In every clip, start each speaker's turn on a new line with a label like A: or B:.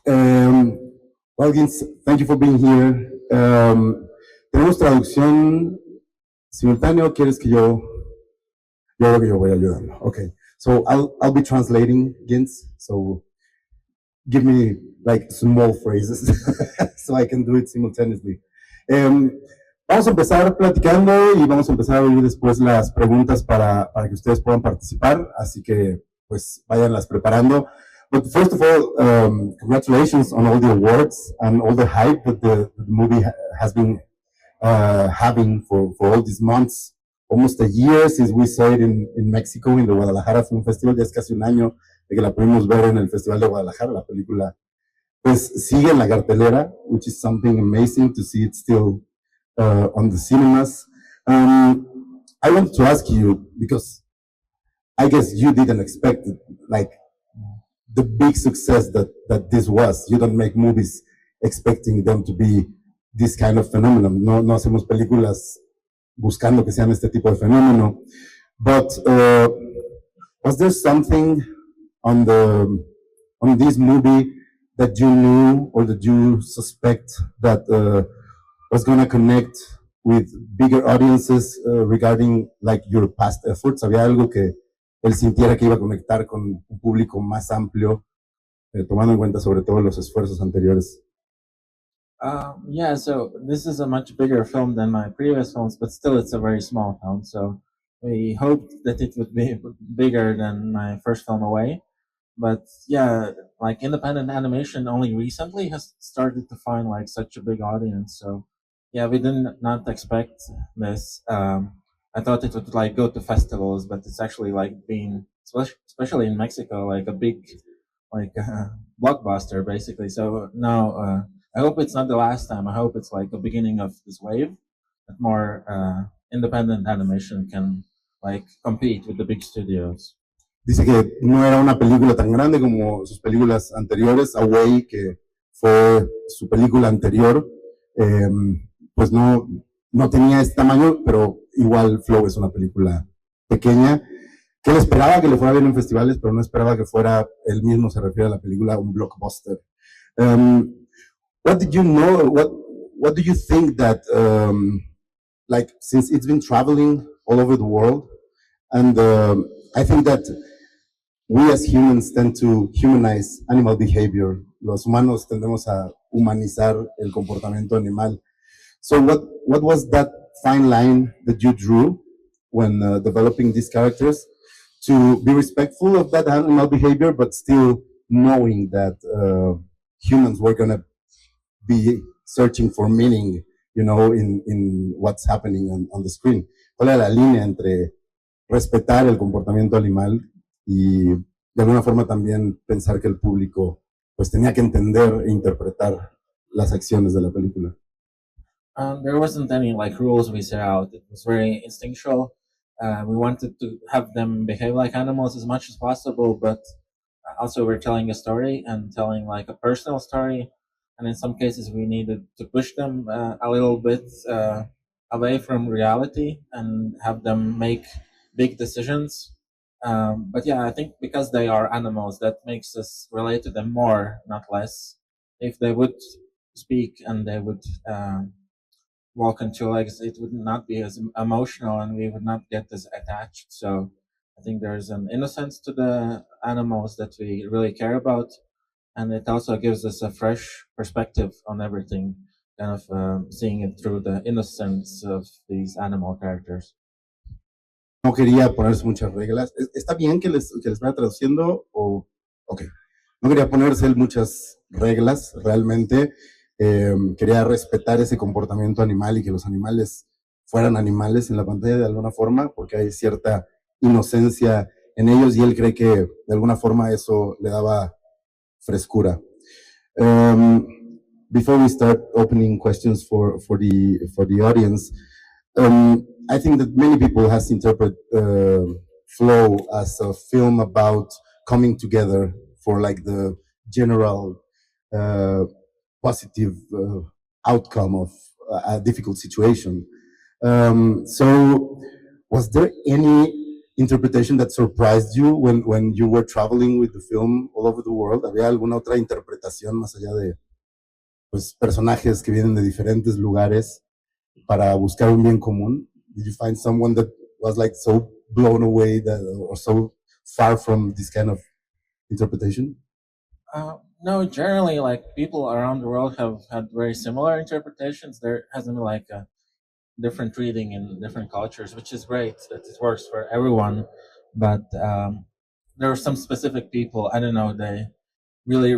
A: Um, well, Gints, thank you for being here. Tenemos traducción simultánea, ¿o quieres que yo creo que yo voy ayudando? Okay, so I'll be translating, Gints, so give me like small phrases so I can do it simultaneously. Vamos a empezar platicando y vamos a empezar a oír después las preguntas para que ustedes puedan participar, así que pues váyanlas preparando. But first of all, congratulations on all the awards and all the hype that the movie has been having for all these months. Almost a year since we saw it in Mexico, in the Guadalajara Film Festival. Ya es casi un año de que la pudimos ver en el Festival de Guadalajara. La película pues sigue en la cartelera, which is something amazing to see it still on the cinemas. I want to ask you, because I guess you didn't expect it, like the big success that this was. You don't make movies expecting them to be this kind of phenomenon. No hacemos películas buscando que sean este tipo de fenómeno. But was there something on this movie that you knew or that you suspect that was going to connect with bigger audiences regarding like your past efforts? ¿Había algo que él sintiera que iba a conectar con un público más amplio, tomando en cuenta sobre todo los esfuerzos anteriores?
B: Yeah, so this is a much bigger film than my previous films, but still it's a very small film. So we hoped that it would be bigger than my first film, Away. But yeah, like independent animation only recently has started to find like such a big audience. So yeah, we did not expect this. I thought it would like go to festivals, but it's actually like being, especially in Mexico, like a big, like blockbuster basically. So now I hope it's not the last time. I hope it's like the beginning of this wave that more independent animation can like compete with the big studios.
A: Dice que no era una película tan grande como sus películas anteriores. Away, que fue su película anterior, pues no tenía este tamaño, pero igual Flow es una película pequeña, que él esperaba que le fuera bien en festivales, pero no esperaba que fuera, él mismo se refiere a la película, un blockbuster. What did you know, what do you think that, like, since it's been traveling all over the world, and I think that we as humans tend to humanize animal behavior. Los humanos tendemos a humanizar el comportamiento animal. So what was that fine line that you drew when developing these characters to be respectful of that animal behavior, but still knowing that humans were going to be searching for meaning, you know, in what's happening on the screen? ¿Cuál era la línea entre respetar el comportamiento animal y de alguna forma también pensar que el público pues tenía que entender e interpretar las acciones de la película?
B: There wasn't any like rules we set out. It was very instinctual. We wanted to have them behave like animals as much as possible, but also we're telling a story and telling like a personal story. And in some cases we needed to push them a little bit away from reality and have them make big decisions. But yeah, I think because they are animals, that makes us relate to them more, not less. If they would speak and they would walk on two legs, it would not be as emotional and we would not get as attached. So I think there's an innocence to the animals that we really care about. And it also gives us a fresh perspective on everything, kind of seeing it through the innocence of these animal characters.
A: No quería ponerse muchas reglas. ¿Está bien que les vaya traduciendo? Ok. No quería ponerse muchas reglas, realmente. Quería respetar ese comportamiento animal y que los animales fueran animales en la pantalla de alguna forma, porque hay cierta inocencia en ellos y él cree que de alguna forma eso le daba frescura. Before we start opening questions for the audience, I think that many people has interpreted Flow as a film about coming together for like the general positive outcome of a difficult situation. So was there any interpretation that surprised you when you were traveling with the film all over the world? ¿Había alguna otra interpretación más allá de pues, personajes que vienen de diferentes lugares para buscar un bien común? Did you find someone that was like so blown away that, or so far from this kind of interpretation?
B: No, generally, like people around the world have had very similar interpretations. There hasn't been like a different reading in different cultures, which is great that it works for everyone. But there are some specific people, I don't know, they really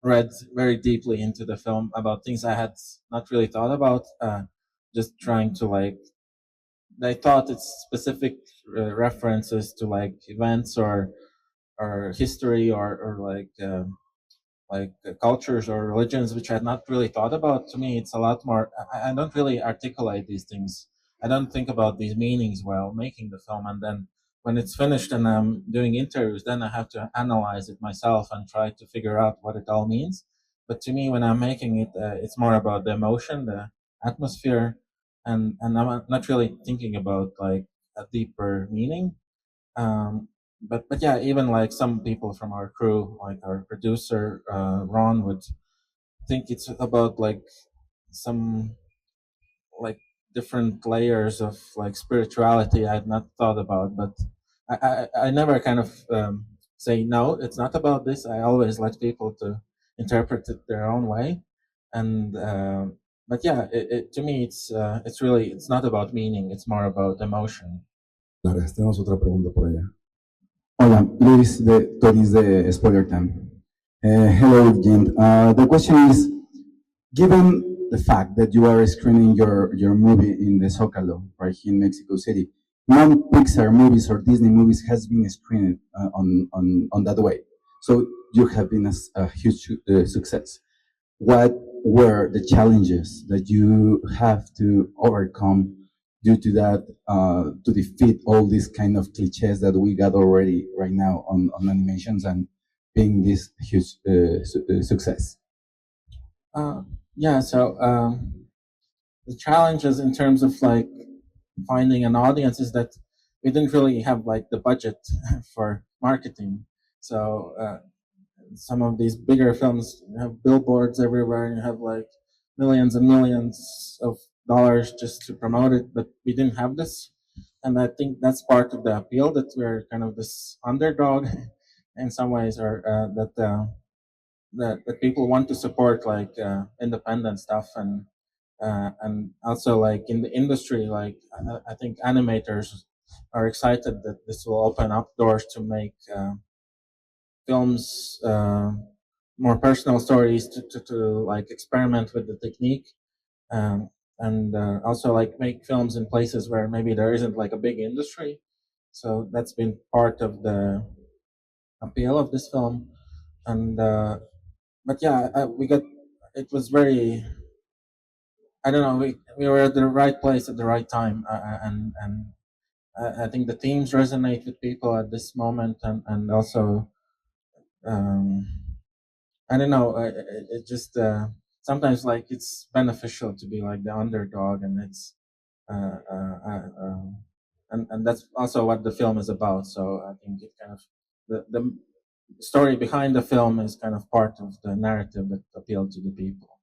B: read very deeply into the film about things I had not really thought about. Just trying to like, they thought it's specific references to like events or history or like cultures or religions which I had not really thought about. To me, it's a lot more. I don't really articulate these things. I don't think about these meanings while making the film, and then when it's finished and I'm doing interviews, then I have to analyze it myself and try to figure out what it all means. But to me, when I'm making it, it's more about the emotion, the atmosphere, and I'm not really thinking about like a deeper meaning. But yeah, even like some people from our crew, like our producer Ron, would think it's about like some like different layers of like spirituality I had not thought about. But I never kind of say no, it's not about this. I always let people to interpret it their own way, and but yeah, to me it's really it's not about meaning. It's more about emotion.
A: Claro, tenemos otra pregunta por allá.
C: Hola, Luis de Toris de Spoiler Time. Hello, Jim. The question is, given the fact that you are screening your movie in the Zócalo, right here in Mexico City, non-Pixar movies or Disney movies has been screened on that way. So you have been a huge success. What were the challenges that you have to overcome due to that, to defeat all these kind of cliches that we got already right now on animations and being this huge success?
B: Yeah, so the challenges in terms of like finding an audience is that we didn't really have like the budget for marketing. So some of these bigger films have billboards everywhere and you have like millions and millions of dollars just to promote it, but we didn't have this. And I think that's part of the appeal, that we're kind of this underdog in some ways, or that people want to support like independent stuff, and also like in the industry, like I think animators are excited that this will open up doors to make films, more personal stories, to like experiment with the technique, and also like make films in places where maybe there isn't like a big industry. So that's been part of the appeal of this film, and but yeah, we got, it was very, I don't know, we were at the right place at the right time, and I think the themes resonate with people at this moment, and also I don't know, it just sometimes like it's beneficial to be like the underdog, and it's uh, uh, uh, uh, and that's also what the film is about. So I think it kind of, the story behind the film is kind of part of the narrative that appealed to the people.